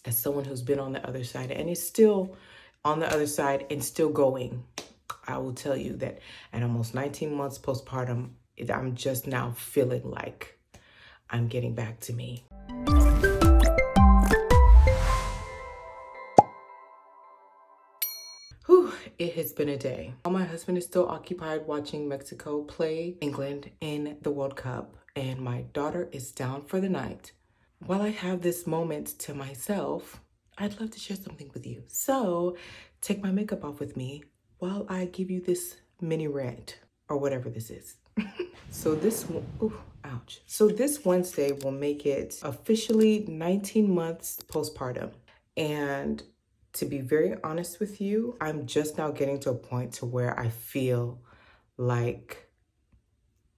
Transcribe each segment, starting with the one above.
as someone who's been on the other side and is still on the other side and still going, I will tell you that at almost 19 months postpartum, I'm just now feeling like I'm getting back to me. Whew, it has been a day. My husband is still occupied watching Mexico play England in the World Cup, and my daughter is down for the night. While I have this moment to myself, I'd love to share something with you. So take my makeup off with me while I give you this mini rant or whatever this is. So this Wednesday will make it officially 19 months postpartum. And to be very honest with you, I'm just now getting to a point to where I feel like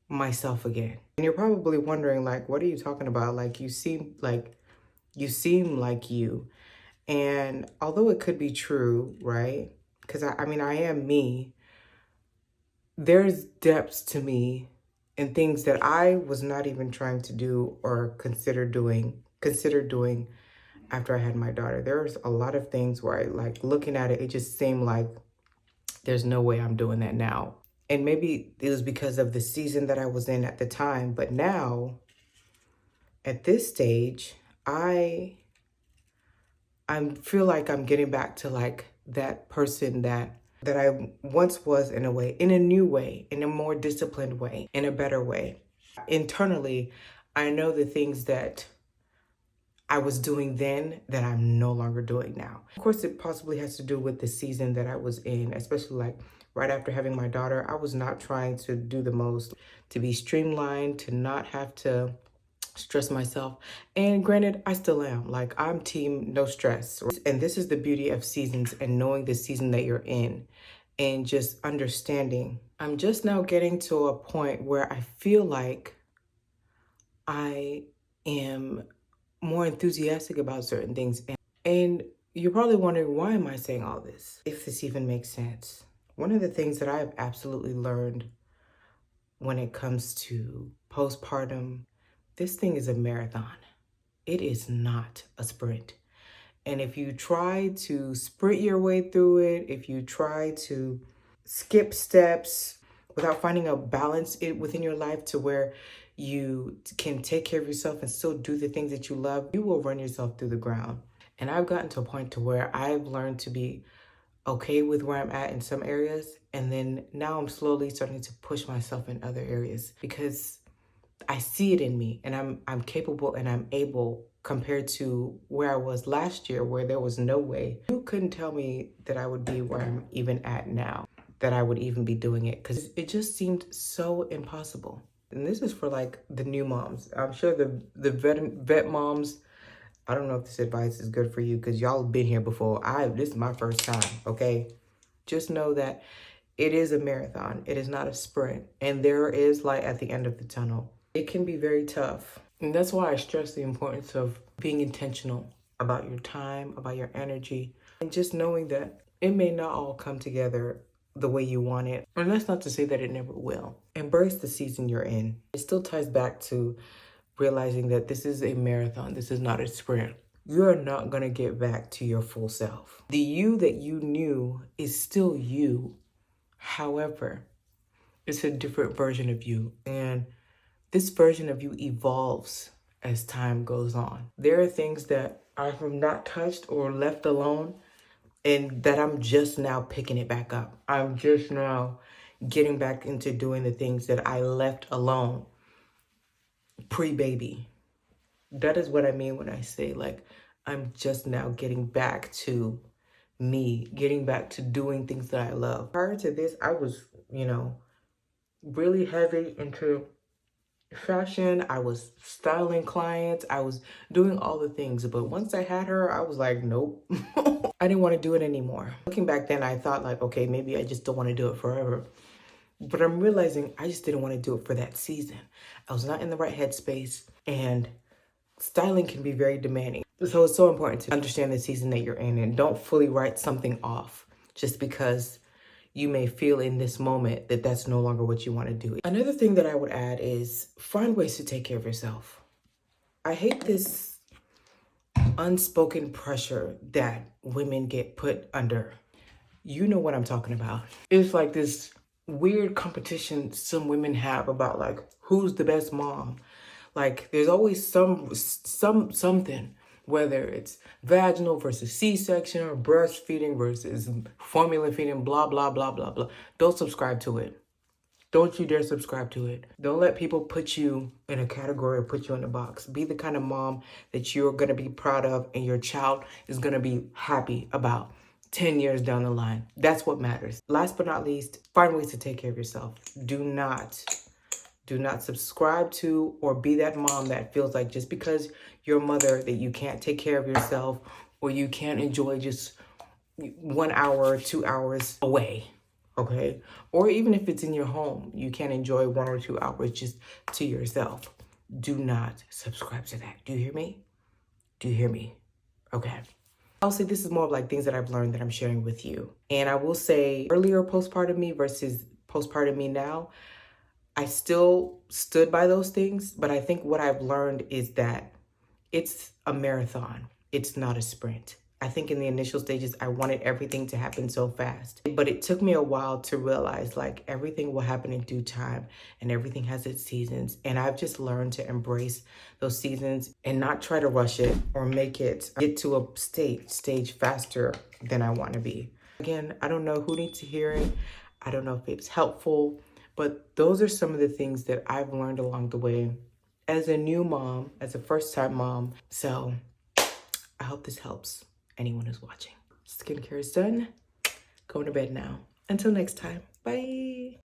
myself again. And you're probably wondering, like, what are you talking about? Like, you seem like you. And although it could be true, right? Because I mean, I am me. There's depths to me and things that I was not even trying to do or consider doing after I had my daughter. There's a lot of things where I, like, looking at it, it just seemed like there's no way I'm doing that now. And maybe it was because of the season that I was in at the time. But now, at this stage, I feel like I'm getting back to, like, that person that I once was, in a way, in a new way, in a more disciplined way, in a better way. Internally, I know the things that I was doing then that I'm no longer doing now. Of course, it possibly has to do with the season that I was in, especially like right after having my daughter. I was not trying to do the most, to be streamlined, to not have to stress myself. And granted, I still am. Like, I'm team no stress. And this is the beauty of seasons and knowing the season that you're in and just understanding. I'm just now getting to a point where I feel like I am more enthusiastic about certain things. And you're probably wondering, why am I saying all this? If this even makes sense. One of the things that I've absolutely learned when it comes to postpartum, this thing is a marathon. It is not a sprint. And if you try to sprint your way through it, if you try to skip steps without finding a balance within your life to where you can take care of yourself and still do the things that you love, you will run yourself through the ground. And I've gotten to a point to where I've learned to be okay with where I'm at in some areas. And then now I'm slowly starting to push myself in other areas because I see it in me and I'm capable and I'm able, compared to where I was last year, where there was no way. You couldn't tell me that I would be where I'm even at now, that I would even be doing it, because it just seemed so impossible. And this is for, like, the new moms. I'm sure the vet moms, I don't know if this advice is good for you because y'all have been here before. This is my first time, okay? Just know that it is a marathon. It is not a sprint. And there is light at the end of the tunnel. It can be very tough. And that's why I stress the importance of being intentional about your time, about your energy, and just knowing that it may not all come together the way you want it. And that's not to say that it never will. Embrace the season you're in. It still ties back to realizing that this is a marathon. This is not a sprint. You're not going to get back to your full self. The you that you knew is still you. However, it's a different version of you. And this version of you evolves as time goes on. There are things that I have not touched or left alone, and that I'm just now picking it back up. I'm just now getting back into doing the things that I left alone pre-baby. That is what I mean when I say, like, I'm just now getting back to me, getting back to doing things that I love. Prior to this, I was, really heavy into fashion. I was styling clients. I was doing all the things. But once I had her, I was like, nope. I didn't want to do it anymore. Looking back then, I thought, like, okay, maybe I just don't want to do it forever. But I'm realizing I just didn't want to do it for that season. I was not in the right headspace, and styling can be very demanding. So it's so important to understand the season that you're in and don't fully write something off just because you may feel in this moment that that's no longer what you want to do. Another thing that I would add is find ways to take care of yourself. I hate this unspoken pressure that women get put under. You know what I'm talking about. It's like this weird competition some women have about like who's the best mom. Like there's always something, whether it's vaginal versus C-section or breastfeeding versus formula feeding, blah blah blah blah blah. Don't subscribe to it. Don't you dare subscribe to it. Don't let people put you in a category or put you in a box. Be the kind of mom that you're going to be proud of and your child is going to be happy about 10 years down the line. That's what matters. Last but not least, find ways to take care of yourself. Do not subscribe to or be that mom that feels like just because you're a mother that you can't take care of yourself or you can't enjoy just 1 hour, 2 hours away. Okay? Or even if it's in your home, you can't enjoy 1 or 2 hours just to yourself. Do not subscribe to that. Do you hear me? Do you hear me? Okay. I'll say this is more of like things that I've learned that I'm sharing with you. And I will say earlier postpartum me versus postpartum me now, I still stood by those things, but I think what I've learned is that it's a marathon. It's not a sprint. I think in the initial stages, I wanted everything to happen so fast, but it took me a while to realize like everything will happen in due time and everything has its seasons. And I've just learned to embrace those seasons and not try to rush it or make it get to a stage faster than I want to be. Again, I don't know who needs to hear it. I don't know if it's helpful, but those are some of the things that I've learned along the way as a new mom, as a first-time mom. So I hope this helps anyone who's watching. Skincare is done. Going to bed now. Until next time. Bye.